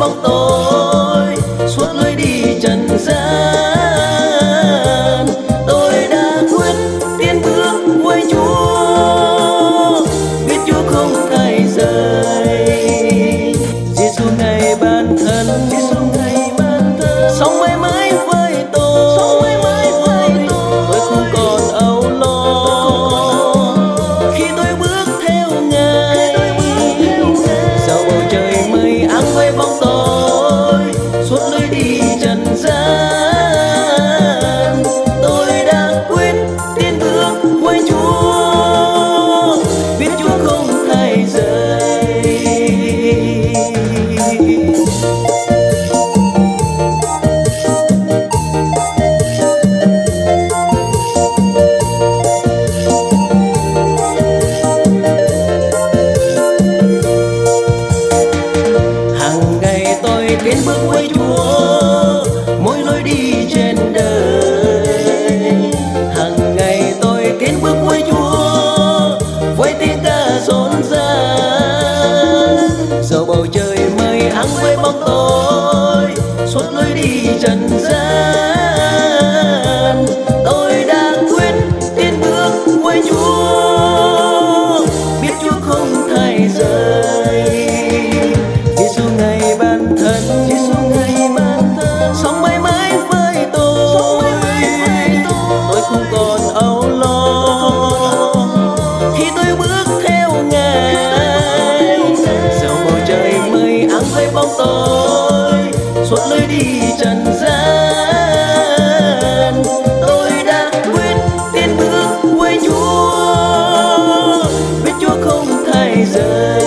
bóng tối suốt lối đi trần gian. Tôi đã quyết tiến bước với Chúa, biết Chúa không thay rời. Giêsu ngày ban thân, sống mãi mãi với tôi. Tôi không còn âu lo khi tôi bước theo Ngài. Dẫu bầu trời mây áng với bóng tối suốt lối đi trần gian. Tôi đã quyết tiến bước với Chúa, biết Chúa không thay rời. Hàng ngày tôi tiến bước với Chúa mỗi lối đi trên đời. Hàng ngày tôi tiến bước với Chúa với tiếng ca rộn ràng. Dẫu bầu trời mây áng với bóng tối suốt lối đi trần gian. Tôi đã quyết tiến bước với Chúa, biết Chúa không thay rời. Giêsu ngày ban thân, sống mãi mãi với tôi. Tôi không còn âu lo khi tôi bước theo Ngài. Dẫu bầu trời mây áng với bóng tối suốt lối đi trần gian. Tôi đã quyết tiến bước với Chúa, biết Chúa không thay rời.